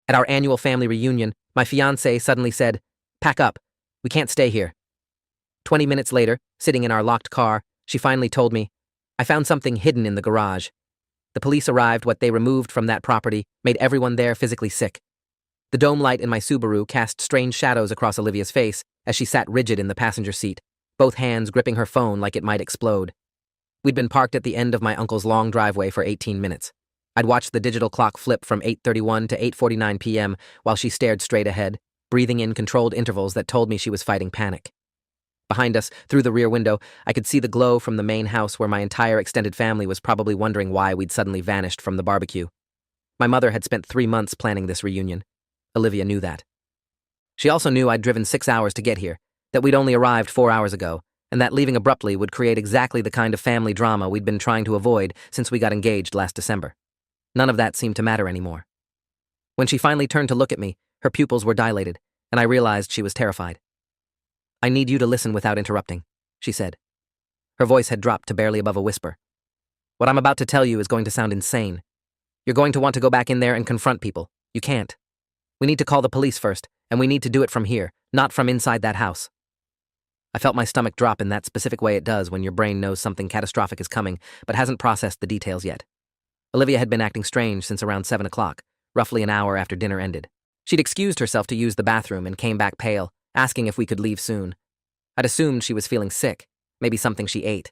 At our annual family reunion, my fiancé suddenly said, "Pack up. We can't stay here." 20 minutes later, sitting in our locked car, she finally told me, "I found something hidden in the garage." The police arrived. What they removed from that property made everyone there physically sick. The dome light in my Subaru cast strange shadows across Olivia's face as she sat rigid in the passenger seat, both hands gripping her phone like it might explode. We'd been parked at the end of my uncle's long driveway for 18 minutes. I'd watched the digital clock flip from 8:31 to 8:49 p.m. while she stared straight ahead, breathing in controlled intervals that told me she was fighting panic. Behind us, through the rear window, I could see the glow from the main house where my entire extended family was probably wondering why we'd suddenly vanished from the barbecue. My mother had spent 3 months planning this reunion. Olivia knew that. She also knew I'd driven 6 hours to get here, that we'd only arrived 4 hours ago, and that leaving abruptly would create exactly the kind of family drama we'd been trying to avoid since we got engaged last December. None of that seemed to matter anymore. When she finally turned to look at me, her pupils were dilated, and I realized she was terrified. "I need you to listen without interrupting," she said. Her voice had dropped to barely above a whisper. "What I'm about to tell you is going to sound insane. You're going to want to go back in there and confront people. You can't. We need to call the police first, and we need to do it from here, not from inside that house." I felt my stomach drop in that specific way it does when your brain knows something catastrophic is coming, but hasn't processed the details yet. Olivia had been acting strange since around 7 o'clock, roughly an hour after dinner ended. She'd excused herself to use the bathroom and came back pale, asking if we could leave soon. I'd assumed she was feeling sick, maybe something she ate.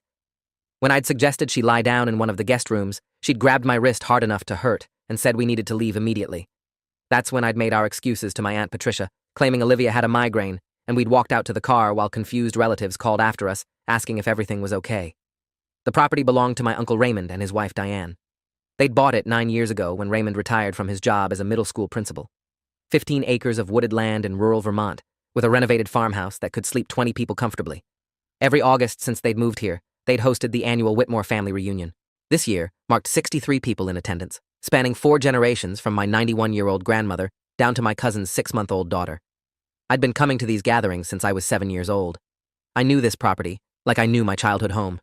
When I'd suggested she lie down in one of the guest rooms, she'd grabbed my wrist hard enough to hurt and said we needed to leave immediately. That's when I'd made our excuses to my Aunt Patricia, claiming Olivia had a migraine, and we'd walked out to the car while confused relatives called after us, asking if everything was okay. The property belonged to my Uncle Raymond and his wife Diane. They'd bought it 9 years ago when Raymond retired from his job as a middle school principal. 15 acres of wooded land in rural Vermont, with a renovated farmhouse that could sleep 20 people comfortably. Every August since they'd moved here, they'd hosted the annual Whitmore family reunion. This year marked 63 people in attendance, spanning 4 generations from my 91-year-old grandmother down to my cousin's 6-month-old daughter. I'd been coming to these gatherings since I was 7 years old. I knew this property, like I knew my childhood home.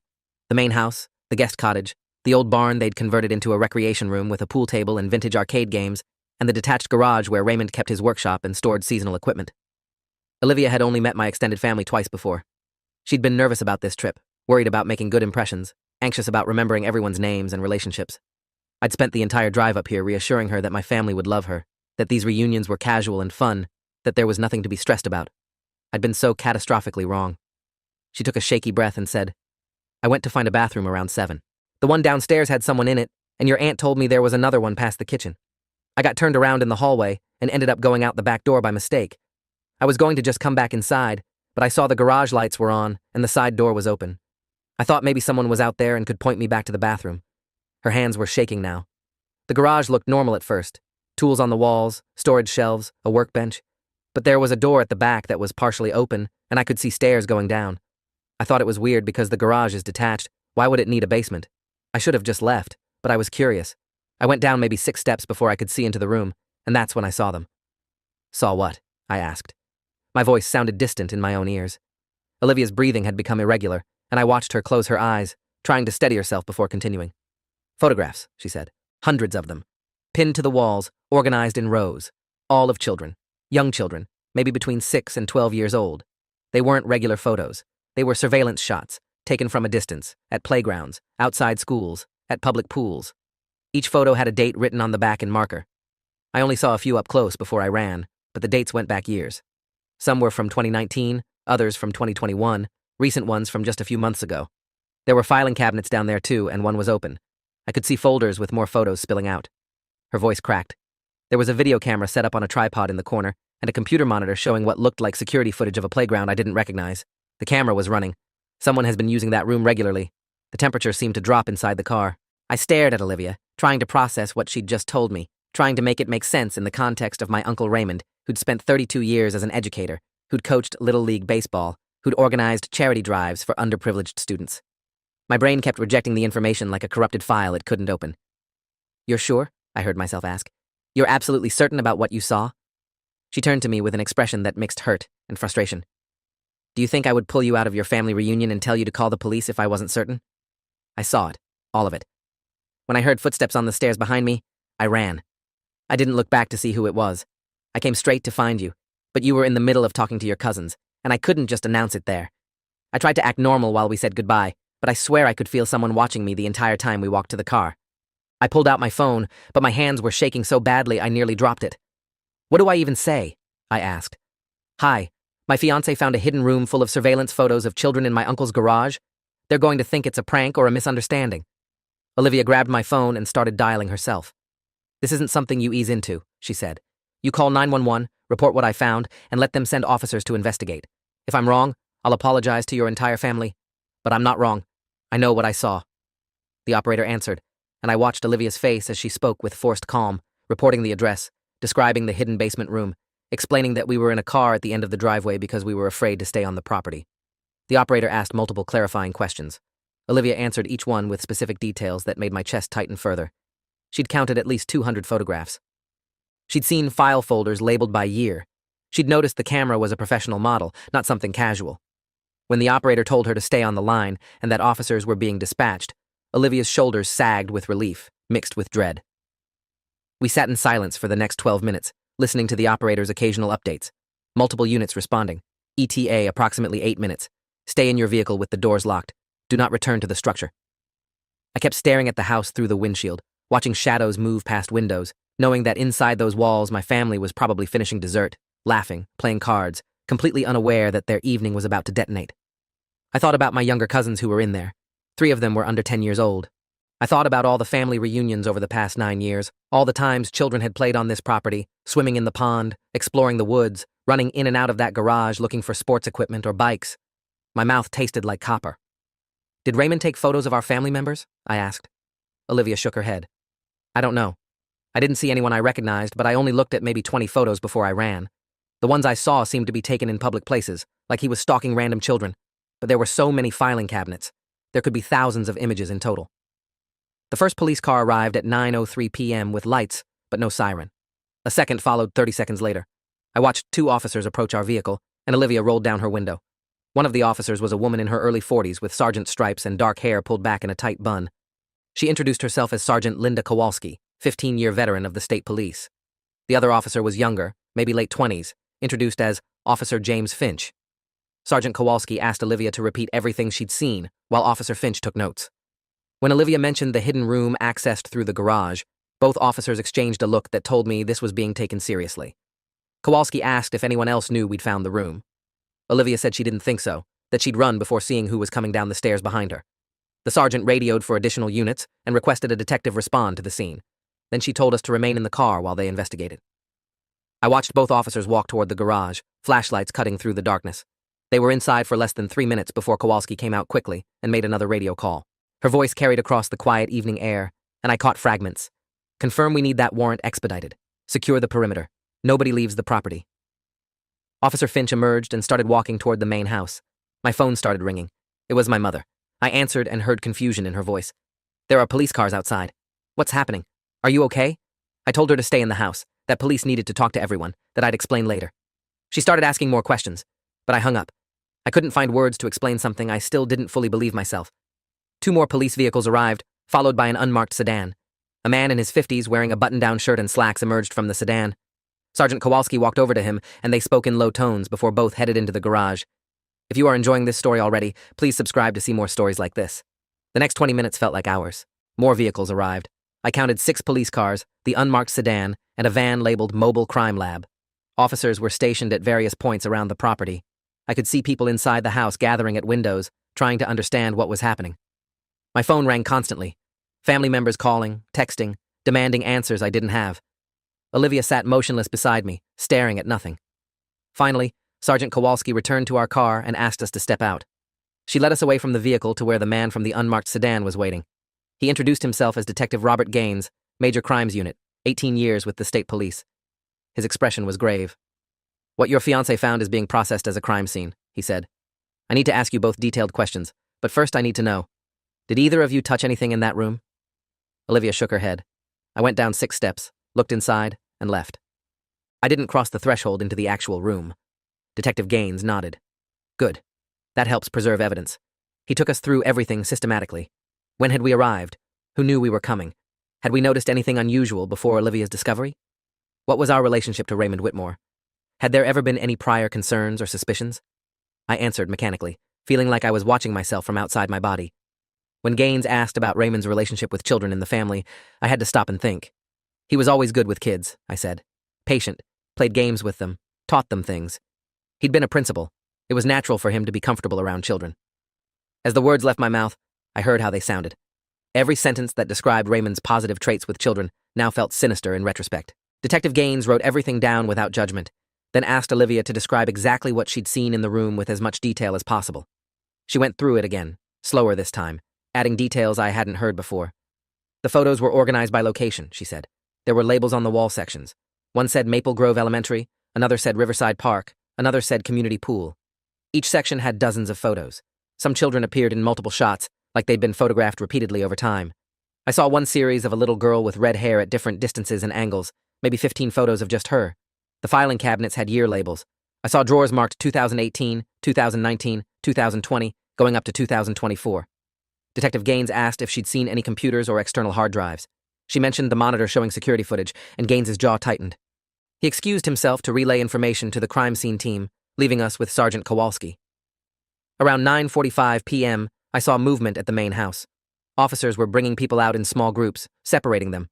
The main house, the guest cottage, the old barn they'd converted into a recreation room with a pool table and vintage arcade games, and the detached garage where Raymond kept his workshop and stored seasonal equipment. Olivia had only met my extended family twice before. She'd been nervous about this trip, worried about making good impressions, anxious about remembering everyone's names and relationships. I'd spent the entire drive up here reassuring her that my family would love her, that these reunions were casual and fun, that there was nothing to be stressed about. I'd been so catastrophically wrong. She took a shaky breath and said, "I went to find a bathroom around 7. The one downstairs had someone in it, and your aunt told me there was another one past the kitchen. I got turned around in the hallway and ended up going out the back door by mistake. I was going to just come back inside, but I saw the garage lights were on and the side door was open. I thought maybe someone was out there and could point me back to the bathroom." Her hands were shaking now. The garage looked normal at first. Tools on the walls, storage shelves, a workbench. But there was a door at the back that was partially open, and I could see stairs going down. I thought it was weird because the garage is detached. Why would it need a basement? I should have just left, but I was curious. I went down maybe 6 steps before I could see into the room, and that's when I saw them. "Saw what?" I asked. My voice sounded distant in my own ears. Olivia's breathing had become irregular, and I watched her close her eyes, trying to steady herself before continuing. "Photographs," she said. "Hundreds of them. Pinned to the walls, organized in rows. All of children. Young children, maybe between 6 and 12 years old. They weren't regular photos. They were surveillance shots, taken from a distance, at playgrounds, outside schools, at public pools. Each photo had a date written on the back in marker. I only saw a few up close before I ran, but the dates went back years. Some were from 2019, others from 2021, recent ones from just a few months ago. There were filing cabinets down there too, and one was open. I could see folders with more photos spilling out." Her voice cracked. There was a video camera set up on a tripod in the corner, and a computer monitor showing what looked like security footage of a playground I didn't recognize. The camera was running. Someone has been using that room regularly. The temperature seemed to drop inside the car. I stared at Olivia, trying to process what she'd just told me, trying to make it make sense in the context of my Uncle Raymond, who'd spent 32 years as an educator, who'd coached Little League baseball, who'd organized charity drives for underprivileged students. My brain kept rejecting the information like a corrupted file it couldn't open. "You're sure?" I heard myself ask. "You're absolutely certain about what you saw?" She turned to me with an expression that mixed hurt and frustration. "Do you think I would pull you out of your family reunion and tell you to call the police if I wasn't certain?" I saw it, all of it. When I heard footsteps on the stairs behind me, I ran. I didn't look back to see who it was. I came straight to find you, but you were in the middle of talking to your cousins, and I couldn't just announce it there. I tried to act normal while we said goodbye, but I swear I could feel someone watching me the entire time we walked to the car. I pulled out my phone, but my hands were shaking so badly I nearly dropped it. What do I even say? I asked. Hi, my fiancé found a hidden room full of surveillance photos of children in my uncle's garage. They're going to think it's a prank or a misunderstanding. Olivia grabbed my phone and started dialing herself. This isn't something you ease into, she said. You call 911, report what I found, and let them send officers to investigate. If I'm wrong, I'll apologize to your entire family. But I'm not wrong. I know what I saw. The operator answered, and I watched Olivia's face as she spoke with forced calm, reporting the address, describing the hidden basement room, explaining that we were in a car at the end of the driveway because we were afraid to stay on the property. The operator asked multiple clarifying questions. Olivia answered each one with specific details that made my chest tighten further. She'd counted at least 200 photographs. She'd seen file folders labeled by year. She'd noticed the camera was a professional model, not something casual. When the operator told her to stay on the line and that officers were being dispatched, Olivia's shoulders sagged with relief, mixed with dread. We sat in silence for the next 12 minutes, listening to the operator's occasional updates. Multiple units responding. ETA approximately 8 minutes. Stay in your vehicle with the doors locked. Do not return to the structure. I kept staring at the house through the windshield, watching shadows move past windows, knowing that inside those walls my family was probably finishing dessert, laughing, playing cards, completely unaware that their evening was about to detonate. I thought about my younger cousins who were in there. 3 of them were under 10 years old. I thought about all the family reunions over the past 9 years, all the times children had played on this property, swimming in the pond, exploring the woods, running in and out of that garage looking for sports equipment or bikes. My mouth tasted like copper. Did Raymond take photos of our family members? I asked. Olivia shook her head. I don't know. I didn't see anyone I recognized, but I only looked at maybe 20 photos before I ran. The ones I saw seemed to be taken in public places, like he was stalking random children, but there were so many filing cabinets. There could be thousands of images in total. The first police car arrived at 9:03 p.m. with lights, but no siren. A second followed 30 seconds later. I watched 2 officers approach our vehicle, and Olivia rolled down her window. One of the officers was a woman in her early 40s with sergeant stripes and dark hair pulled back in a tight bun. She introduced herself as Sergeant Linda Kowalski, 15-year veteran of the state police. The other officer was younger, maybe late 20s, introduced as Officer James Finch. Sergeant Kowalski asked Olivia to repeat everything she'd seen, while Officer Finch took notes. When Olivia mentioned the hidden room accessed through the garage, both officers exchanged a look that told me this was being taken seriously. Kowalski asked if anyone else knew we'd found the room. Olivia said she didn't think so, that she'd run before seeing who was coming down the stairs behind her. The sergeant radioed for additional units and requested a detective respond to the scene. Then she told us to remain in the car while they investigated. I watched both officers walk toward the garage, flashlights cutting through the darkness. They were inside for less than 3 minutes before Kowalski came out quickly and made another radio call. Her voice carried across the quiet evening air, and I caught fragments. Confirm we need that warrant expedited. Secure the perimeter. Nobody leaves the property. Officer Finch emerged and started walking toward the main house. My phone started ringing. It was my mother. I answered and heard confusion in her voice. There are police cars outside. What's happening? Are you okay? I told her to stay in the house, that police needed to talk to everyone, that I'd explain later. She started asking more questions, but I hung up. I couldn't find words to explain something I still didn't fully believe myself. 2 more police vehicles arrived, followed by an unmarked sedan. A man in his 50s wearing a button-down shirt and slacks emerged from the sedan. Sergeant Kowalski walked over to him, and they spoke in low tones before both headed into the garage. If you are enjoying this story already, please subscribe to see more stories like this. The next 20 minutes felt like hours. More vehicles arrived. I counted 6 police cars, the unmarked sedan, and a van labeled Mobile Crime Lab. Officers were stationed at various points around the property. I could see people inside the house gathering at windows, trying to understand what was happening. My phone rang constantly. Family members calling, texting, demanding answers I didn't have. Olivia sat motionless beside me, staring at nothing. Finally, Sergeant Kowalski returned to our car and asked us to step out. She led us away from the vehicle to where the man from the unmarked sedan was waiting. He introduced himself as Detective Robert Gaines, Major Crimes Unit, 18 years with the state police. His expression was grave. What your fiancé found is being processed as a crime scene, he said. I need to ask you both detailed questions, but first I need to know. Did either of you touch anything in that room? Olivia shook her head. I went down 6 steps, looked inside, and left. I didn't cross the threshold into the actual room. Detective Gaines nodded. Good. That helps preserve evidence. He took us through everything systematically. When had we arrived? Who knew we were coming? Had we noticed anything unusual before Olivia's discovery? What was our relationship to Raymond Whitmore? Had there ever been any prior concerns or suspicions? I answered mechanically, feeling like I was watching myself from outside my body. When Gaines asked about Raymond's relationship with children in the family, I had to stop and think. He was always good with kids, I said. Patient, played games with them, taught them things. He'd been a principal. It was natural for him to be comfortable around children. As the words left my mouth, I heard how they sounded. Every sentence that described Raymond's positive traits with children now felt sinister in retrospect. Detective Gaines wrote everything down without judgment, then asked Olivia to describe exactly what she'd seen in the room with as much detail as possible. She went through it again, slower this time, adding details I hadn't heard before. The photos were organized by location, she said. There were labels on the wall sections. One said Maple Grove Elementary, another said Riverside Park, another said Community Pool. Each section had dozens of photos. Some children appeared in multiple shots, like they'd been photographed repeatedly over time. I saw one series of a little girl with red hair at different distances and angles, maybe 15 photos of just her. The filing cabinets had year labels. I saw drawers marked 2018, 2019, 2020, going up to 2024. Detective Gaines asked if she'd seen any computers or external hard drives. She mentioned the monitor showing security footage, and Gaines's jaw tightened. He excused himself to relay information to the crime scene team, leaving us with Sergeant Kowalski. Around 9:45 p.m., I saw movement at the main house. Officers were bringing people out in small groups, separating them.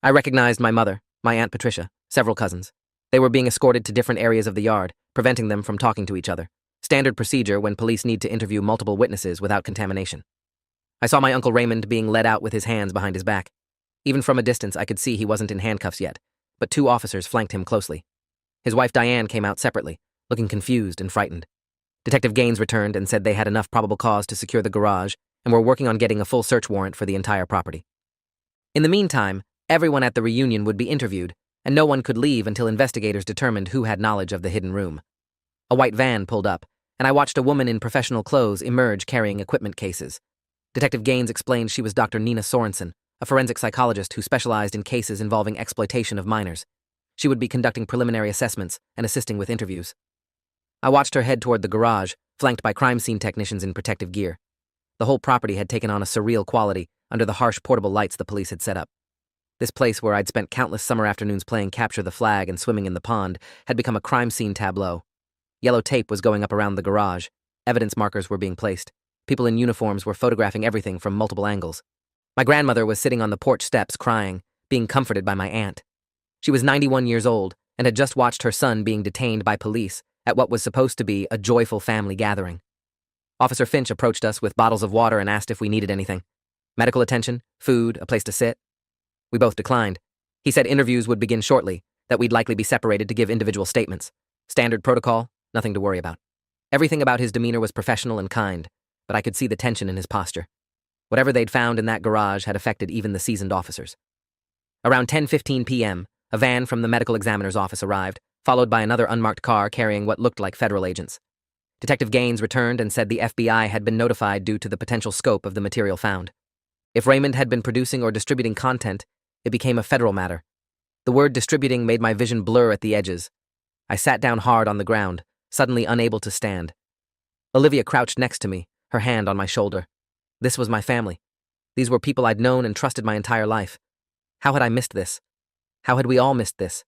I recognized my mother, my Aunt Patricia, several cousins. They were being escorted to different areas of the yard, preventing them from talking to each other. Standard procedure when police need to interview multiple witnesses without contamination. I saw my Uncle Raymond being led out with his hands behind his back. Even from a distance, I could see he wasn't in handcuffs yet, but two officers flanked him closely. His wife Diane came out separately, looking confused and frightened. Detective Gaines returned and said they had enough probable cause to secure the garage and were working on getting a full search warrant for the entire property. In the meantime, everyone at the reunion would be interviewed, and no one could leave until investigators determined who had knowledge of the hidden room. A white van pulled up, and I watched a woman in professional clothes emerge carrying equipment cases. Detective Gaines explained she was Dr. Nina Sorensen, a forensic psychologist who specialized in cases involving exploitation of minors. She would be conducting preliminary assessments and assisting with interviews. I watched her head toward the garage, flanked by crime scene technicians in protective gear. The whole property had taken on a surreal quality under the harsh portable lights the police had set up. This place where I'd spent countless summer afternoons playing capture the flag and swimming in the pond had become a crime scene tableau. Yellow tape was going up around the garage. Evidence markers were being placed. People in uniforms were photographing everything from multiple angles. My grandmother was sitting on the porch steps crying, being comforted by my aunt. She was 91 years old and had just watched her son being detained by police at what was supposed to be a joyful family gathering. Officer Finch approached us with bottles of water and asked if we needed anything. Medical attention, food, a place to sit. We both declined. He said interviews would begin shortly, that we'd likely be separated to give individual statements. Standard protocol, nothing to worry about. Everything about his demeanor was professional and kind, but I could see the tension in his posture. Whatever they'd found in that garage had affected even the seasoned officers. Around 10:15 p.m., a van from the medical examiner's office arrived, followed by another unmarked car carrying what looked like federal agents. Detective Gaines returned and said the FBI had been notified due to the potential scope of the material found. If Raymond had been producing or distributing content, it became a federal matter. The word distributing made my vision blur at the edges. I sat down hard on the ground, suddenly unable to stand. Olivia crouched next to me, her hand on my shoulder. This was my family. These were people I'd known and trusted my entire life. How had I missed this? How had we all missed this?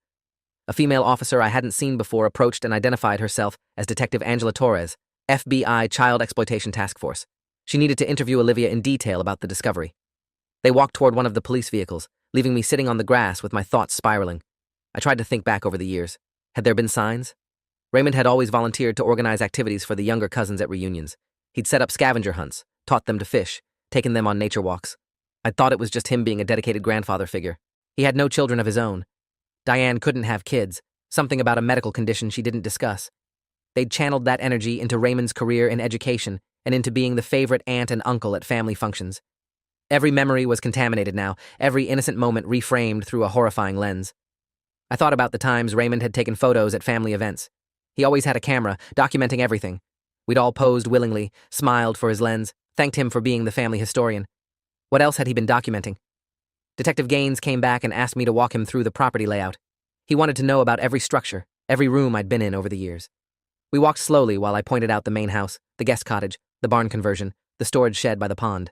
A female officer I hadn't seen before approached and identified herself as Detective Angela Torres, FBI Child Exploitation Task Force. She needed to interview Olivia in detail about the discovery. They walked toward one of the police vehicles, leaving me sitting on the grass with my thoughts spiraling. I tried to think back over the years. Had there been signs? Raymond had always volunteered to organize activities for the younger cousins at reunions. He'd set up scavenger hunts, taught them to fish, taken them on nature walks. I thought it was just him being a dedicated grandfather figure. He had no children of his own. Diane couldn't have kids, something about a medical condition she didn't discuss. They'd channeled that energy into Raymond's career in education and into being the favorite aunt and uncle at family functions. Every memory was contaminated now, every innocent moment reframed through a horrifying lens. I thought about the times Raymond had taken photos at family events. He always had a camera, documenting everything. We'd all posed willingly, smiled for his lens, thanked him for being the family historian. What else had he been documenting? Detective Gaines came back and asked me to walk him through the property layout. He wanted to know about every structure, every room I'd been in over the years. We walked slowly while I pointed out the main house, the guest cottage, the barn conversion, the storage shed by the pond.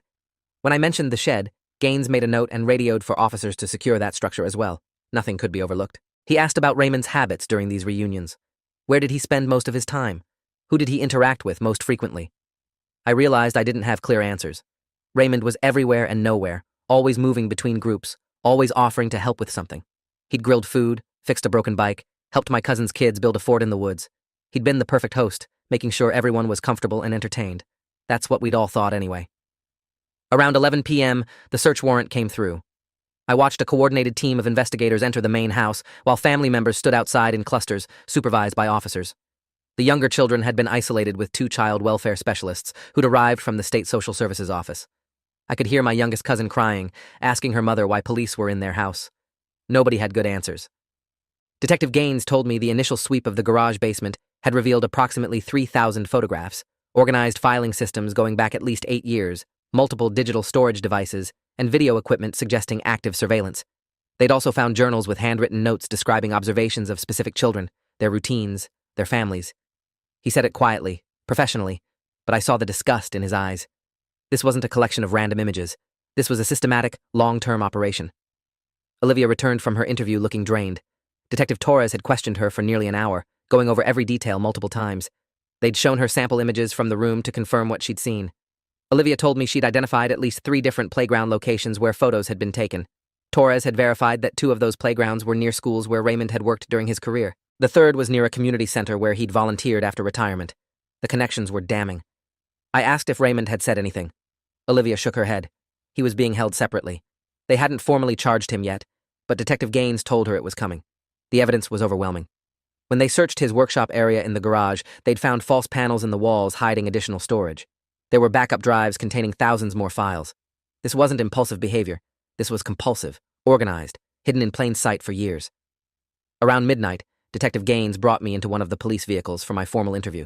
When I mentioned the shed, Gaines made a note and radioed for officers to secure that structure as well. Nothing could be overlooked. He asked about Raymond's habits during these reunions. Where did he spend most of his time? Who did he interact with most frequently? I realized I didn't have clear answers. Raymond was everywhere and nowhere, always moving between groups, always offering to help with something. He'd grilled food, fixed a broken bike, helped my cousin's kids build a fort in the woods. He'd been the perfect host, making sure everyone was comfortable and entertained. That's what we'd all thought anyway. Around 11 p.m., the search warrant came through. I watched a coordinated team of investigators enter the main house, while family members stood outside in clusters, supervised by officers. The younger children had been isolated with 2 child welfare specialists who'd arrived from the state social services office. I could hear my youngest cousin crying, asking her mother why police were in their house. Nobody had good answers. Detective Gaines told me the initial sweep of the garage basement had revealed approximately 3,000 photographs, organized filing systems going back at least 8 years, multiple digital storage devices, and video equipment suggesting active surveillance. They'd also found journals with handwritten notes describing observations of specific children, their routines, their families. He said it quietly, professionally, but I saw the disgust in his eyes. This wasn't a collection of random images. This was a systematic, long-term operation. Olivia returned from her interview looking drained. Detective Torres had questioned her for nearly an hour, going over every detail multiple times. They'd shown her sample images from the room to confirm what she'd seen. Olivia told me she'd identified at least 3 different playground locations where photos had been taken. Torres had verified that 2 of those playgrounds were near schools where Raymond had worked during his career. The 3rd was near a community center where he'd volunteered after retirement. The connections were damning. I asked if Raymond had said anything. Olivia shook her head. He was being held separately. They hadn't formally charged him yet, but Detective Gaines told her it was coming. The evidence was overwhelming. When they searched his workshop area in the garage, they'd found false panels in the walls hiding additional storage. There were backup drives containing thousands more files. This wasn't impulsive behavior. This was compulsive, organized, hidden in plain sight for years. Around midnight, Detective Gaines brought me into one of the police vehicles for my formal interview.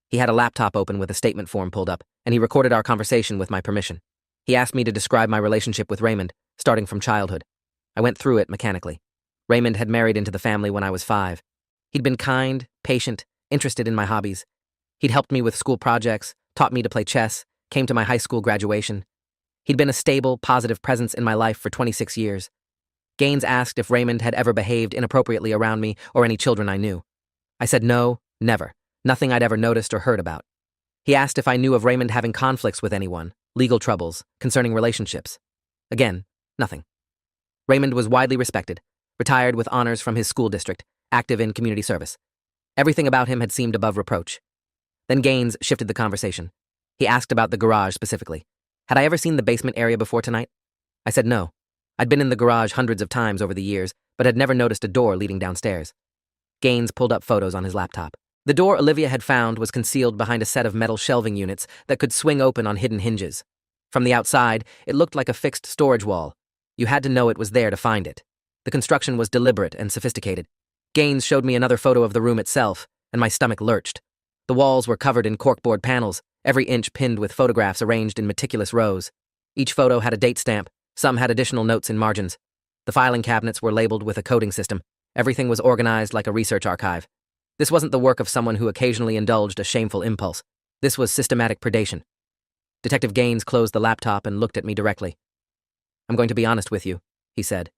He had a laptop open with a statement form pulled up, and he recorded our conversation with my permission. He asked me to describe my relationship with Raymond, starting from childhood. I went through it mechanically. Raymond had married into the family when I was 5. He'd been kind, patient, interested in my hobbies. He'd helped me with school projects, taught me to play chess, came to my high school graduation. He'd been a stable, positive presence in my life for 26 years. Gaines asked if Raymond had ever behaved inappropriately around me or any children I knew. I said no, never. Nothing I'd ever noticed or heard about. He asked if I knew of Raymond having conflicts with anyone, legal troubles, concerning relationships. Again, nothing. Raymond was widely respected, retired with honors from his school district, active in community service. Everything about him had seemed above reproach. Then Gaines shifted the conversation. He asked about the garage specifically. Had I ever seen the basement area before tonight? I said no. I'd been in the garage hundreds of times over the years, but had never noticed a door leading downstairs. Gaines pulled up photos on his laptop. The door Olivia had found was concealed behind a set of metal shelving units that could swing open on hidden hinges. From the outside, it looked like a fixed storage wall. You had to know it was there to find it. The construction was deliberate and sophisticated. Gaines showed me another photo of the room itself, and my stomach lurched. The walls were covered in corkboard panels, every inch pinned with photographs arranged in meticulous rows. Each photo had a date stamp, some had additional notes in margins. The filing cabinets were labeled with a coding system. Everything was organized like a research archive. This wasn't the work of someone who occasionally indulged a shameful impulse. This was systematic predation. Detective Gaines closed the laptop and looked at me directly. "I'm going to be honest with you," he said.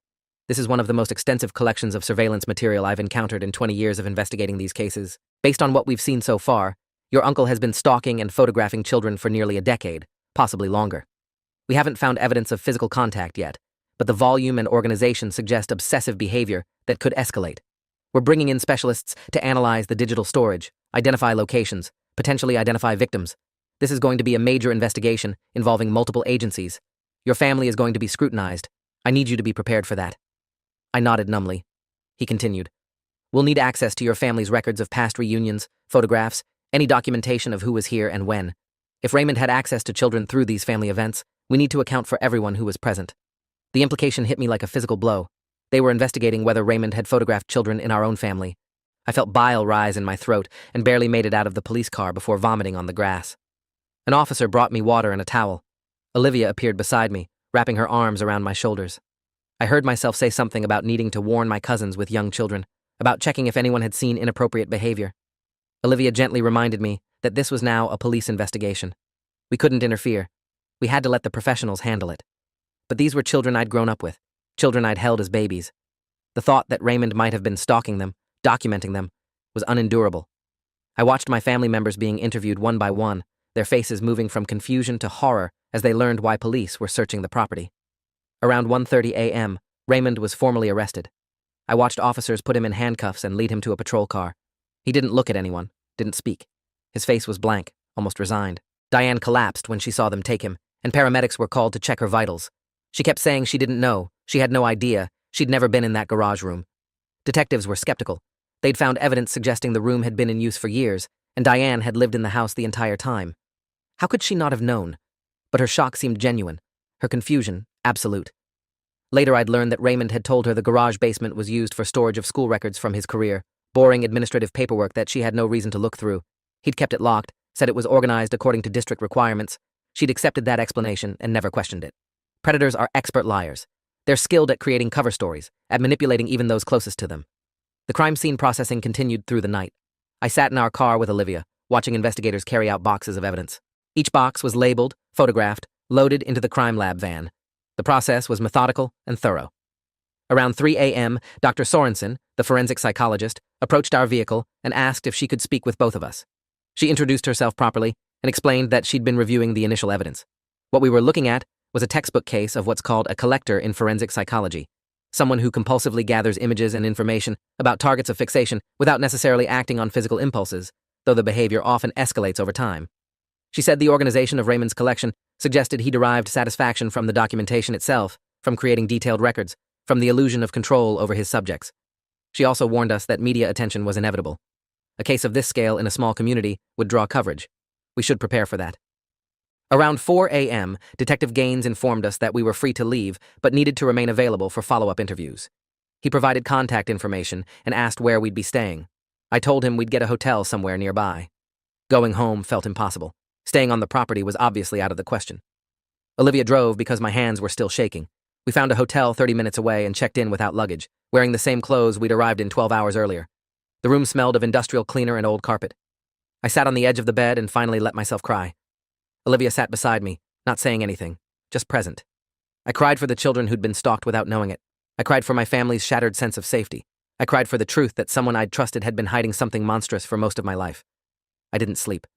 "This is one of the most extensive collections of surveillance material I've encountered in 20 years of investigating these cases. Based on what we've seen so far, your uncle has been stalking and photographing children for nearly a decade, possibly longer. We haven't found evidence of physical contact yet, but the volume and organization suggest obsessive behavior that could escalate. We're bringing in specialists to analyze the digital storage, identify locations, potentially identify victims. This is going to be a major investigation involving multiple agencies. Your family is going to be scrutinized. I need you to be prepared for that." I nodded numbly. He continued. "We'll need access to your family's records of past reunions, photographs, any documentation of who was here and when. If Raymond had access to children through these family events, we need to account for everyone who was present." The implication hit me like a physical blow. They were investigating whether Raymond had photographed children in our own family. I felt bile rise in my throat and barely made it out of the police car before vomiting on the grass. An officer brought me water and a towel. Olivia appeared beside me, wrapping her arms around my shoulders. I heard myself say something about needing to warn my cousins with young children, about checking if anyone had seen inappropriate behavior. Olivia gently reminded me that this was now a police investigation. We couldn't interfere. We had to let the professionals handle it. But these were children I'd grown up with, children I'd held as babies. The thought that Raymond might have been stalking them, documenting them, was unendurable. I watched my family members being interviewed one by one, their faces moving from confusion to horror as they learned why police were searching the property. Around 1:30 a.m., Raymond was formally arrested. I watched officers put him in handcuffs and lead him to a patrol car. He didn't look at anyone, didn't speak. His face was blank, almost resigned. Diane collapsed when she saw them take him, and paramedics were called to check her vitals. She kept saying she didn't know, she had no idea, she'd never been in that garage room. Detectives were skeptical. They'd found evidence suggesting the room had been in use for years, and Diane had lived in the house the entire time. How could she not have known? But her shock seemed genuine, her confusion absolute. Later I'd learned that Raymond had told her the garage basement was used for storage of school records from his career, boring administrative paperwork that she had no reason to look through. He'd kept it locked, said it was organized according to district requirements. She'd accepted that explanation and never questioned it. Predators are expert liars. They're skilled at creating cover stories, at manipulating even those closest to them. The crime scene processing continued through the night. I sat in our car with Olivia, watching investigators carry out boxes of evidence. Each box was labeled, photographed, loaded into the crime lab van. The process was methodical and thorough. Around 3 a.m., Dr. Sorensen, the forensic psychologist, approached our vehicle and asked if she could speak with both of us. She introduced herself properly and explained that she'd been reviewing the initial evidence. What we were looking at was a textbook case of what's called a collector in forensic psychology, someone who compulsively gathers images and information about targets of fixation without necessarily acting on physical impulses, though the behavior often escalates over time. She said the organization of Raymond's collection suggested he derived satisfaction from the documentation itself, from creating detailed records, from the illusion of control over his subjects. She also warned us that media attention was inevitable. A case of this scale in a small community would draw coverage. We should prepare for that. Around 4 a.m., Detective Gaines informed us that we were free to leave, but needed to remain available for follow-up interviews. He provided contact information and asked where we'd be staying. I told him we'd get a hotel somewhere nearby. Going home felt impossible. Staying on the property was obviously out of the question. Olivia drove because my hands were still shaking. We found a hotel 30 minutes away and checked in without luggage, wearing the same clothes we'd arrived in 12 hours earlier. The room smelled of industrial cleaner and old carpet. I sat on the edge of the bed and finally let myself cry. Olivia sat beside me, not saying anything, just present. I cried for the children who'd been stalked without knowing it. I cried for my family's shattered sense of safety. I cried for the truth that someone I'd trusted had been hiding something monstrous for most of my life. I didn't sleep.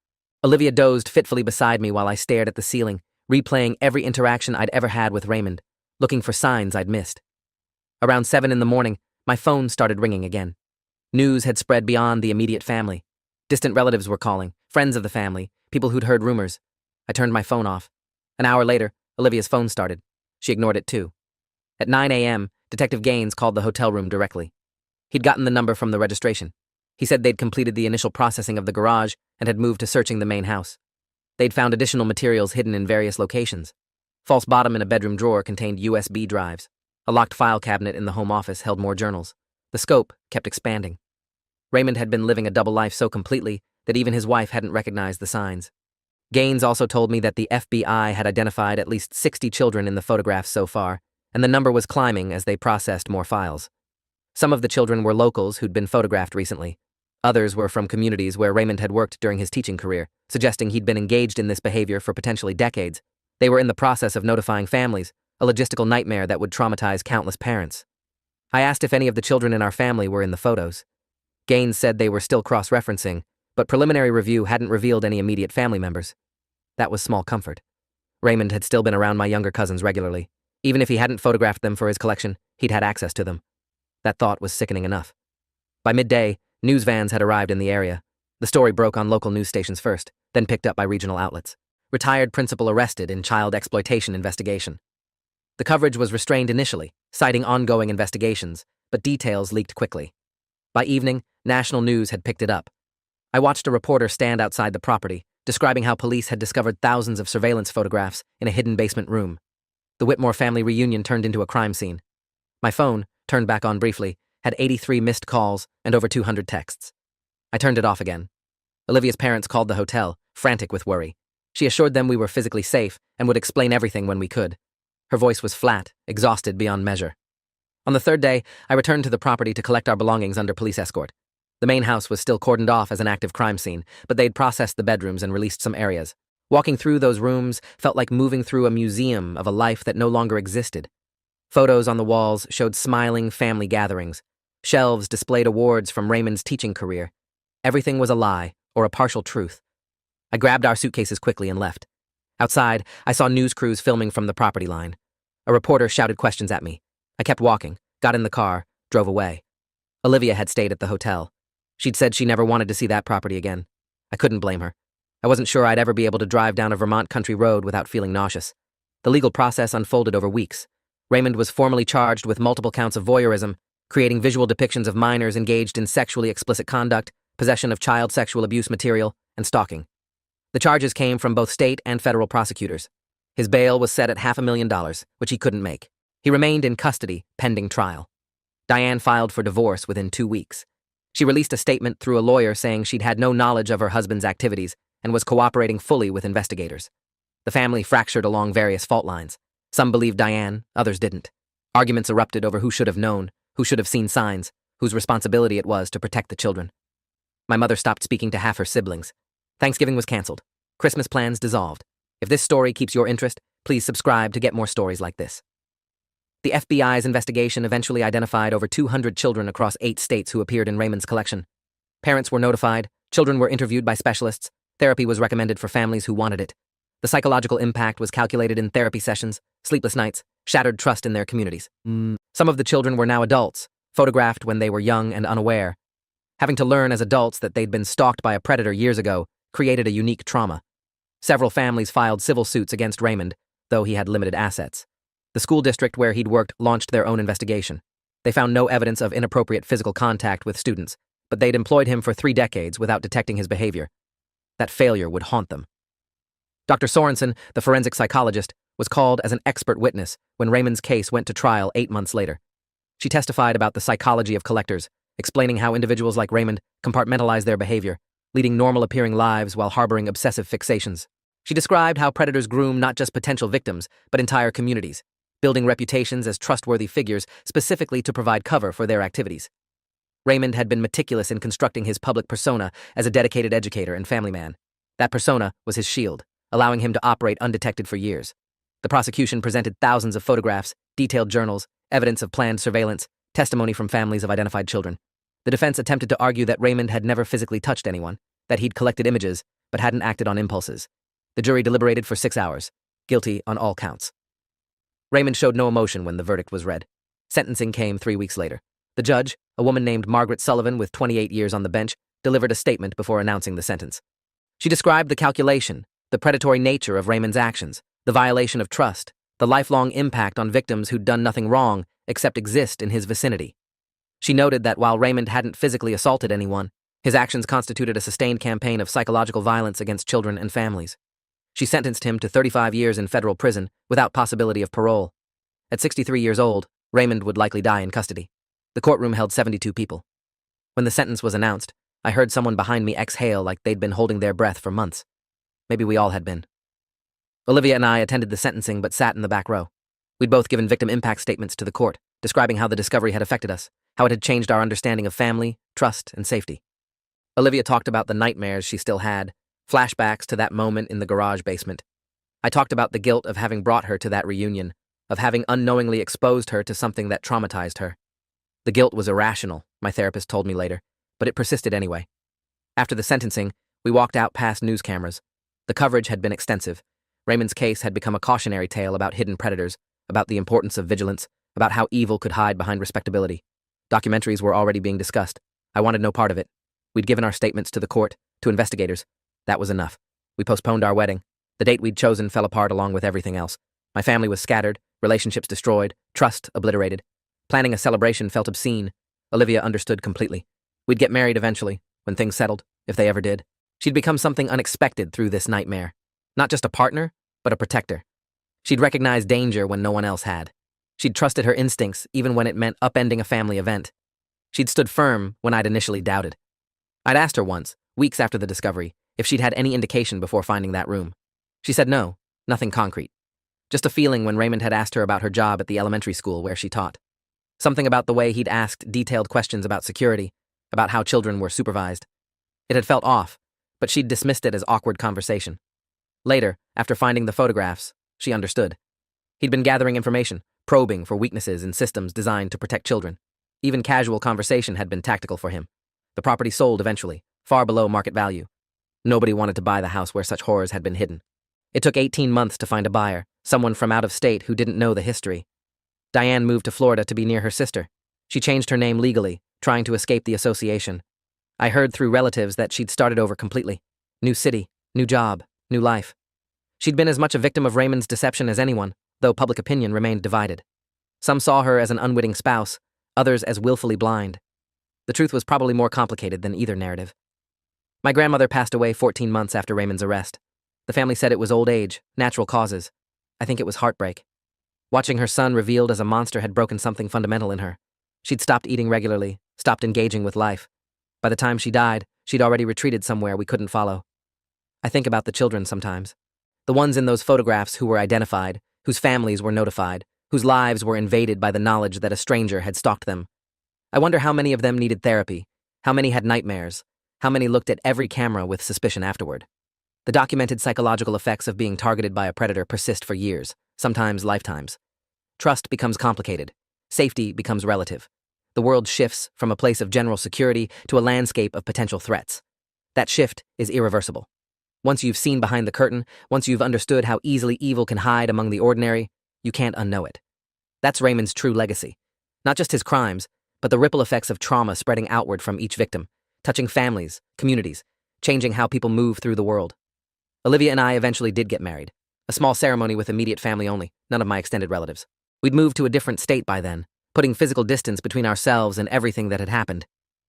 Olivia dozed fitfully beside me while I stared at the ceiling, replaying every interaction I'd ever had with Raymond, looking for signs I'd missed. Around 7 in the morning, my phone started ringing again. News had spread beyond the immediate family. Distant relatives were calling, friends of the family, people who'd heard rumors. I turned my phone off. An hour later, Olivia's phone started. She ignored it too. At 9 a.m., Detective Gaines called the hotel room directly. He'd gotten the number from the registration. He said they'd completed the initial processing of the garage and had moved to searching the main house. They'd found additional materials hidden in various locations. False bottom in a bedroom drawer contained USB drives. A locked file cabinet in the home office held more journals. The scope kept expanding. Raymond had been living a double life so completely that even his wife hadn't recognized the signs. Gaines also told me that the FBI had identified at least 60 children in the photographs so far, and the number was climbing as they processed more files. Some of the children were locals who'd been photographed recently. Others were from communities where Raymond had worked during his teaching career, suggesting he'd been engaged in this behavior for potentially decades. They were in the process of notifying families, a logistical nightmare that would traumatize countless parents. I asked if any of the children in our family were in the photos. Gaines said they were still cross-referencing, but preliminary review hadn't revealed any immediate family members. That was small comfort. Raymond had still been around my younger cousins regularly. Even if he hadn't photographed them for his collection, he'd had access to them. That thought was sickening enough. By midday, news vans had arrived in the area. The story broke on local news stations first, then picked up by regional outlets. Retired principal arrested in child exploitation investigation. The coverage was restrained initially, citing ongoing investigations, but details leaked quickly. By evening, national news had picked it up. I watched a reporter stand outside the property, describing how police had discovered thousands of surveillance photographs in a hidden basement room. The Whitmore family reunion turned into a crime scene. My phone, turned back on briefly, had 83 missed calls and over 200 texts. I turned it off again. Olivia's parents called the hotel, frantic with worry. She assured them we were physically safe and would explain everything when we could. Her voice was flat, exhausted beyond measure. On the third day, I returned to the property to collect our belongings under police escort. The main house was still cordoned off as an active crime scene, but they'd processed the bedrooms and released some areas. Walking through those rooms felt like moving through a museum of a life that no longer existed. Photos on the walls showed smiling family gatherings. Shelves displayed awards from Raymond's teaching career. Everything was a lie, or a partial truth. I grabbed our suitcases quickly and left. Outside, I saw news crews filming from the property line. A reporter shouted questions at me. I kept walking, got in the car, drove away. Olivia had stayed at the hotel. She'd said she never wanted to see that property again. I couldn't blame her. I wasn't sure I'd ever be able to drive down a Vermont country road without feeling nauseous. The legal process unfolded over weeks. Raymond was formally charged with multiple counts of voyeurism, creating visual depictions of minors engaged in sexually explicit conduct, possession of child sexual abuse material, and stalking. The charges came from both state and federal prosecutors. His bail was set at $500,000, which he couldn't make. He remained in custody, pending trial. Diane filed for divorce within 2 weeks. She released a statement through a lawyer saying she'd had no knowledge of her husband's activities and was cooperating fully with investigators. The family fractured along various fault lines. Some believed Diane, others didn't. Arguments erupted over who should have known, who should have seen signs, whose responsibility it was to protect the children. My mother stopped speaking to half her siblings. Thanksgiving was canceled. Christmas plans dissolved. If this story keeps your interest, please subscribe to get more stories like this. The FBI's investigation eventually identified over 200 children across 8 states who appeared in Raymond's collection. Parents were notified, children were interviewed by specialists, therapy was recommended for families who wanted it. The psychological impact was calculated in therapy sessions, sleepless nights, shattered trust in their communities. Some of the children were now adults, photographed when they were young and unaware. Having to learn as adults that they'd been stalked by a predator years ago created a unique trauma. Several families filed civil suits against Raymond, though he had limited assets. The school district where he'd worked launched their own investigation. They found no evidence of inappropriate physical contact with students, but they'd employed him for 3 decades without detecting his behavior. That failure would haunt them. Dr. Sorensen, the forensic psychologist, was called as an expert witness when Raymond's case went to trial 8 months later. She testified about the psychology of collectors, explaining how individuals like Raymond compartmentalize their behavior, leading normal-appearing lives while harboring obsessive fixations. She described how predators groom not just potential victims, but entire communities, building reputations as trustworthy figures specifically to provide cover for their activities. Raymond had been meticulous in constructing his public persona as a dedicated educator and family man. That persona was his shield, allowing him to operate undetected for years. The prosecution presented thousands of photographs, detailed journals, evidence of planned surveillance, testimony from families of identified children. The defense attempted to argue that Raymond had never physically touched anyone, that he'd collected images, but hadn't acted on impulses. The jury deliberated for 6 hours, guilty on all counts. Raymond showed no emotion when the verdict was read. Sentencing came 3 weeks later. The judge, a woman named Margaret Sullivan with 28 years on the bench, delivered a statement before announcing the sentence. She described the calculation, the predatory nature of Raymond's actions, the violation of trust, the lifelong impact on victims who'd done nothing wrong except exist in his vicinity. She noted that while Raymond hadn't physically assaulted anyone, his actions constituted a sustained campaign of psychological violence against children and families. She sentenced him to 35 years in federal prison without possibility of parole. At 63 years old, Raymond would likely die in custody. The courtroom held 72 people. When the sentence was announced, I heard someone behind me exhale like they'd been holding their breath for months. Maybe we all had been. Olivia and I attended the sentencing but sat in the back row. We'd both given victim impact statements to the court, describing how the discovery had affected us, how it had changed our understanding of family, trust, and safety. Olivia talked about the nightmares she still had, flashbacks to that moment in the garage basement. I talked about the guilt of having brought her to that reunion, of having unknowingly exposed her to something that traumatized her. The guilt was irrational, my therapist told me later, but it persisted anyway. After the sentencing, we walked out past news cameras. The coverage had been extensive. Raymond's case had become a cautionary tale about hidden predators, about the importance of vigilance, about how evil could hide behind respectability. Documentaries were already being discussed. I wanted no part of it. We'd given our statements to the court, to investigators. That was enough. We postponed our wedding. The date we'd chosen fell apart along with everything else. My family was scattered, relationships destroyed, trust obliterated. Planning a celebration felt obscene. Olivia understood completely. We'd get married eventually, when things settled, if they ever did. She'd become something unexpected through this nightmare. Not just a partner, but a protector. She'd recognized danger when no one else had. She'd trusted her instincts even when it meant upending a family event. She'd stood firm when I'd initially doubted. I'd asked her once, weeks after the discovery, if she'd had any indication before finding that room. She said no, nothing concrete. Just a feeling when Raymond had asked her about her job at the elementary school where she taught. Something about the way he'd asked detailed questions about security, about how children were supervised. It had felt off, but she'd dismissed it as awkward conversation. Later, after finding the photographs, she understood. He'd been gathering information, probing for weaknesses in systems designed to protect children. Even casual conversation had been tactical for him. The property sold eventually, far below market value. Nobody wanted to buy the house where such horrors had been hidden. It took 18 months to find a buyer, someone from out of state who didn't know the history. Diane moved to Florida to be near her sister. She changed her name legally, trying to escape the association. I heard through relatives that she'd started over completely. New city, new job, new life. She'd been as much a victim of Raymond's deception as anyone, though public opinion remained divided. Some saw her as an unwitting spouse, others as willfully blind. The truth was probably more complicated than either narrative. My grandmother passed away 14 months after Raymond's arrest. The family said it was old age, natural causes. I think it was heartbreak. Watching her son revealed as a monster had broken something fundamental in her. She'd stopped eating regularly, stopped engaging with life. By the time she died, she'd already retreated somewhere we couldn't follow. I think about the children sometimes. The ones in those photographs who were identified, whose families were notified, whose lives were invaded by the knowledge that a stranger had stalked them. I wonder how many of them needed therapy, how many had nightmares, how many looked at every camera with suspicion afterward. The documented psychological effects of being targeted by a predator persist for years, sometimes lifetimes. Trust becomes complicated. Safety becomes relative. The world shifts from a place of general security to a landscape of potential threats. That shift is irreversible. Once you've seen behind the curtain, once you've understood how easily evil can hide among the ordinary, you can't unknow it. That's Raymond's true legacy. Not just his crimes, but the ripple effects of trauma spreading outward from each victim, touching families, communities, changing how people move through the world. Olivia and I eventually did get married. A small ceremony with immediate family only, none of my extended relatives. We'd moved to a different state by then, putting physical distance between ourselves and everything that had happened.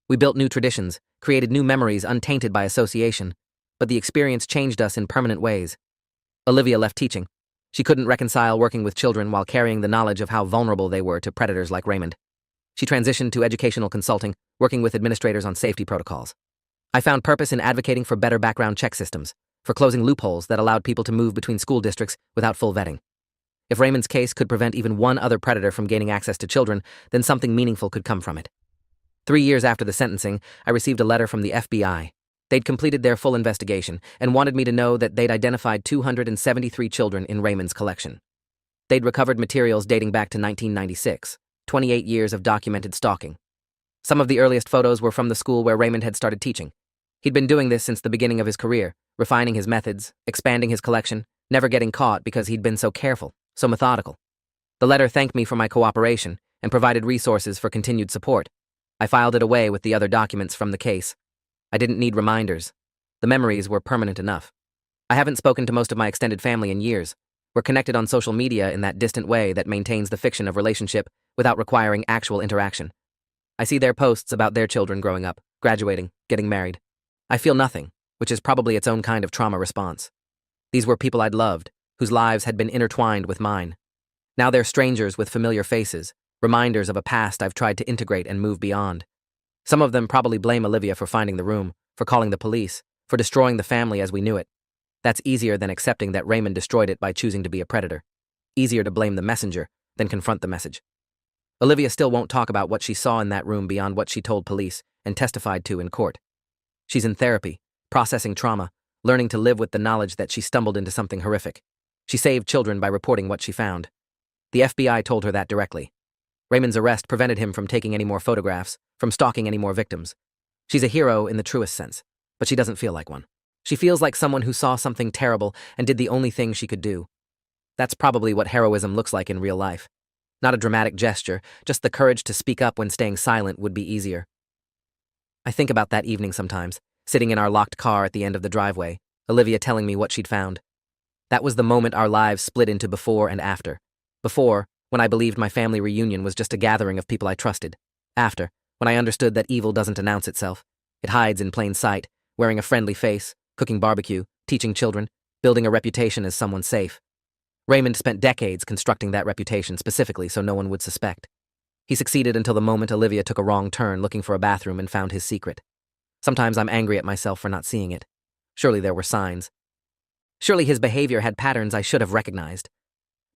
We built new traditions, created new memories untainted by association, but the experience changed us in permanent ways. Olivia left teaching. She couldn't reconcile working with children while carrying the knowledge of how vulnerable they were to predators like Raymond. She transitioned to educational consulting, working with administrators on safety protocols. I found purpose in advocating for better background check systems, for closing loopholes that allowed people to move between school districts without full vetting. If Raymond's case could prevent even one other predator from gaining access to children, then something meaningful could come from it. 3 years after the sentencing, I received a letter from the FBI. They'd completed their full investigation and wanted me to know that they'd identified 273 children in Raymond's collection. They'd recovered materials dating back to 1996, 28 years of documented stalking. Some of the earliest photos were from the school where Raymond had started teaching. He'd been doing this since the beginning of his career, refining his methods, expanding his collection, never getting caught because he'd been so careful, so methodical. The letter thanked me for my cooperation and provided resources for continued support. I filed it away with the other documents from the case. I didn't need reminders. The memories were permanent enough. I haven't spoken to most of my extended family in years. We're connected on social media in that distant way that maintains the fiction of relationship without requiring actual interaction. I see their posts about their children growing up, graduating, getting married. I feel nothing, which is probably its own kind of trauma response. These were people I'd loved, whose lives had been intertwined with mine. Now they're strangers with familiar faces, reminders of a past I've tried to integrate and move beyond. Some of them probably blame Olivia for finding the room, for calling the police, for destroying the family as we knew it. That's easier than accepting that Raymond destroyed it by choosing to be a predator. Easier to blame the messenger than confront the message. Olivia still won't talk about what she saw in that room beyond what she told police and testified to in court. She's in therapy, processing trauma, learning to live with the knowledge that she stumbled into something horrific. She saved children by reporting what she found. The FBI told her that directly. Raymond's arrest prevented him from taking any more photographs, from stalking any more victims. She's a hero in the truest sense, but she doesn't feel like one. She feels like someone who saw something terrible and did the only thing she could do. That's probably what heroism looks like in real life. Not a dramatic gesture, just the courage to speak up when staying silent would be easier. I think about that evening sometimes, sitting in our locked car at the end of the driveway, Olivia telling me what she'd found. That was the moment our lives split into before and after. Before, when I believed my family reunion was just a gathering of people I trusted. After, when I understood that evil doesn't announce itself. It hides in plain sight, wearing a friendly face, cooking barbecue, teaching children, building a reputation as someone safe. Raymond spent decades constructing that reputation specifically so no one would suspect. He succeeded until the moment Olivia took a wrong turn looking for a bathroom and found his secret. Sometimes I'm angry at myself for not seeing it. Surely there were signs. Surely his behavior had patterns I should have recognized.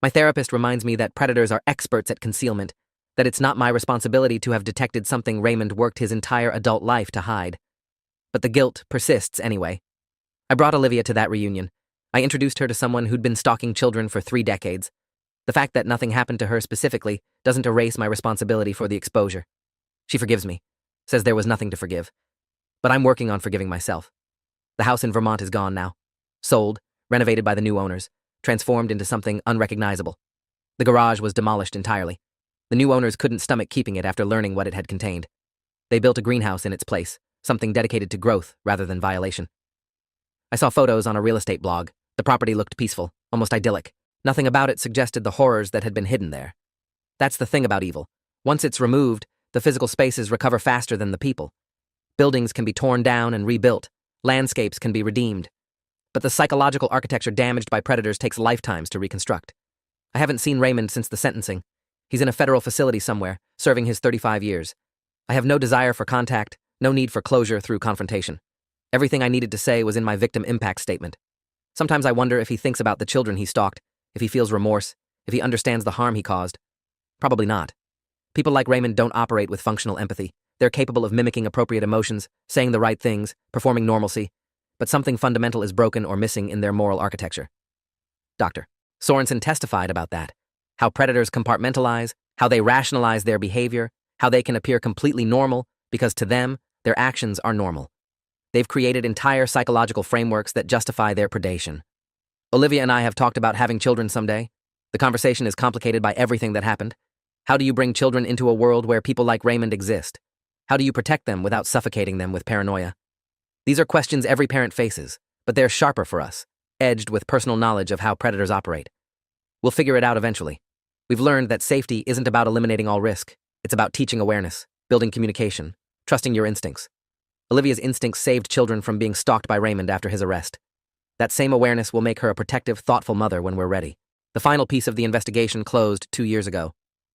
My therapist reminds me that predators are experts at concealment, that it's not my responsibility to have detected something Raymond worked his entire adult life to hide. But the guilt persists anyway. I brought Olivia to that reunion. I introduced her to someone who'd been stalking children for 3 decades. The fact that nothing happened to her specifically doesn't erase my responsibility for the exposure. She forgives me, says there was nothing to forgive. But I'm working on forgiving myself. The house in Vermont is gone now. Sold, renovated by the new owners, transformed into something unrecognizable. The garage was demolished entirely. The new owners couldn't stomach keeping it after learning what it had contained. They built a greenhouse in its place, something dedicated to growth rather than violation. I saw photos on a real estate blog. The property looked peaceful, almost idyllic. Nothing about it suggested the horrors that had been hidden there. That's the thing about evil. Once it's removed, the physical spaces recover faster than the people. Buildings can be torn down and rebuilt. Landscapes can be redeemed. But the psychological architecture damaged by predators takes lifetimes to reconstruct. I haven't seen Raymond since the sentencing. He's in a federal facility somewhere, serving his 35 years. I have no desire for contact, no need for closure through confrontation. Everything I needed to say was in my victim impact statement. Sometimes I wonder if he thinks about the children he stalked, if he feels remorse, if he understands the harm he caused. Probably not. People like Raymond don't operate with functional empathy. They're capable of mimicking appropriate emotions, saying the right things, performing normalcy, but something fundamental is broken or missing in their moral architecture. Dr. Sorensen testified about that. How predators compartmentalize, how they rationalize their behavior, how they can appear completely normal because to them, their actions are normal. They've created entire psychological frameworks that justify their predation. Olivia and I have talked about having children someday. The conversation is complicated by everything that happened. How do you bring children into a world where people like Raymond exist? How do you protect them without suffocating them with paranoia? These are questions every parent faces, but they're sharper for us, edged with personal knowledge of how predators operate. We'll figure it out eventually. We've learned that safety isn't about eliminating all risk. It's about teaching awareness, building communication, trusting your instincts. Olivia's instincts saved children from being stalked by Raymond after his arrest. That same awareness will make her a protective, thoughtful mother when we're ready. The final piece of the investigation closed 2 years ago.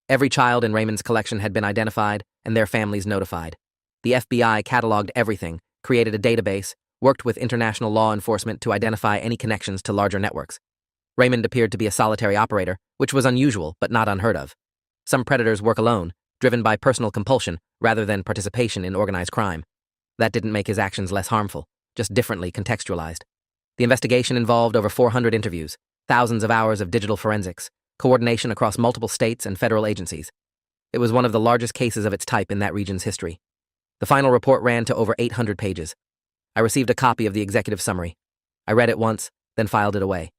Every child in Raymond's collection had been identified and their families notified. The FBI cataloged everything, created a database, worked with international law enforcement to identify any connections to larger networks. Raymond appeared to be a solitary operator, which was unusual but not unheard of. Some predators work alone, driven by personal compulsion rather than participation in organized crime. That didn't make his actions less harmful, just differently contextualized. The investigation involved over 400 interviews, thousands of hours of digital forensics, coordination across multiple states and federal agencies. It was one of the largest cases of its type in that region's history. The final report ran to over 800 pages. I received a copy of the executive summary. I read it once, then filed it away.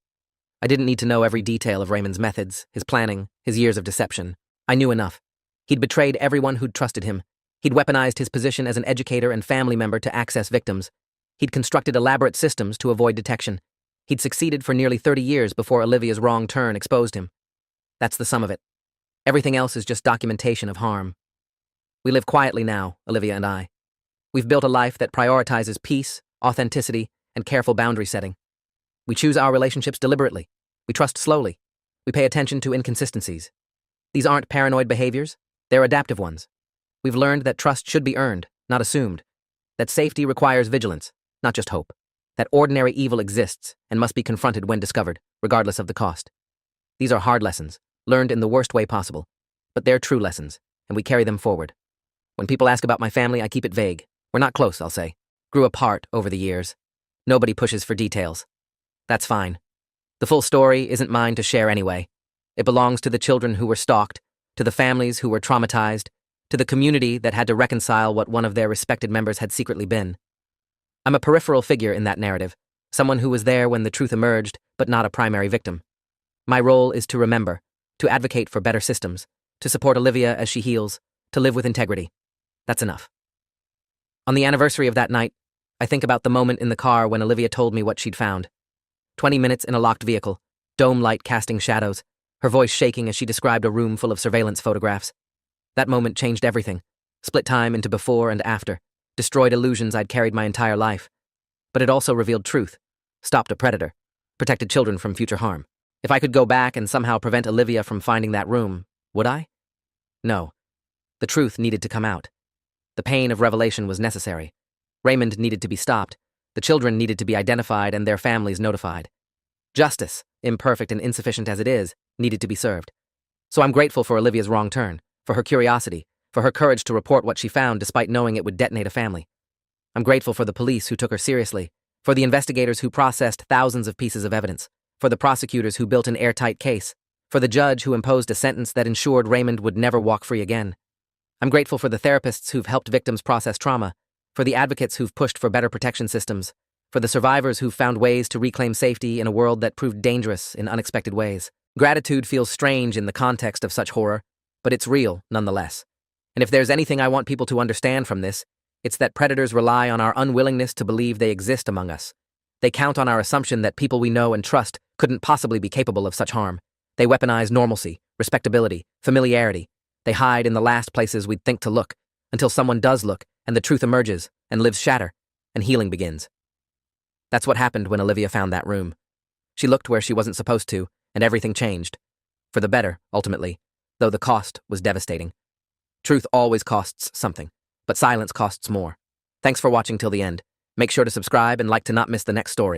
I didn't need to know every detail of Raymond's methods, his planning, his years of deception. I knew enough. He'd betrayed everyone who'd trusted him. He'd weaponized his position as an educator and family member to access victims. He'd constructed elaborate systems to avoid detection. He'd succeeded for nearly 30 years before Olivia's wrong turn exposed him. That's the sum of it. Everything else is just documentation of harm. We live quietly now, Olivia and I. We've built a life that prioritizes peace, authenticity, and careful boundary setting. We choose our relationships deliberately. We trust slowly. We pay attention to inconsistencies. These aren't paranoid behaviors, they're adaptive ones. We've learned that trust should be earned, not assumed. That safety requires vigilance, not just hope. That ordinary evil exists and must be confronted when discovered, regardless of the cost. These are hard lessons, learned in the worst way possible, but they're true lessons, and we carry them forward. When people ask about my family, I keep it vague. We're not close, I'll say. Grew apart over the years. Nobody pushes for details. That's fine. The full story isn't mine to share anyway. It belongs to the children who were stalked, to the families who were traumatized, to the community that had to reconcile what one of their respected members had secretly been. I'm a peripheral figure in that narrative, someone who was there when the truth emerged, but not a primary victim. My role is to remember, to advocate for better systems, to support Olivia as she heals, to live with integrity. That's enough. On the anniversary of that night, I think about the moment in the car when Olivia told me what she'd found. 20 minutes in a locked vehicle, dome light casting shadows, her voice shaking as she described a room full of surveillance photographs. That moment changed everything, split time into before and after, destroyed illusions I'd carried my entire life. But it also revealed truth, stopped a predator, protected children from future harm. If I could go back and somehow prevent Olivia from finding that room, would I? No. The truth needed to come out. The pain of revelation was necessary. Raymond needed to be stopped. The children needed to be identified and their families notified. Justice, imperfect and insufficient as it is, needed to be served. So I'm grateful for Olivia's wrong turn, for her curiosity, for her courage to report what she found despite knowing it would detonate a family. I'm grateful for the police who took her seriously, for the investigators who processed thousands of pieces of evidence, for the prosecutors who built an airtight case, For the judge who imposed a sentence that ensured Raymond would never walk free again. I'm grateful for the therapists who've helped victims process trauma, for the advocates who've pushed for better protection systems, for the survivors who've found ways to reclaim safety in a world that proved dangerous in unexpected ways. Gratitude feels strange in the context of such horror, but it's real nonetheless. And if there's anything I want people to understand from this, it's that predators rely on our unwillingness to believe they exist among us. They count on our assumption that people we know and trust couldn't possibly be capable of such harm. They weaponize normalcy, respectability, familiarity. They hide in the last places we'd think to look, until someone does look, and the truth emerges, and lives shatter, and healing begins. That's what happened when Olivia found that room. She looked where she wasn't supposed to, and everything changed. For the better, ultimately, though the cost was devastating. Truth always costs something, but silence costs more. Thanks for watching till the end. Make sure to subscribe and like to not miss the next story.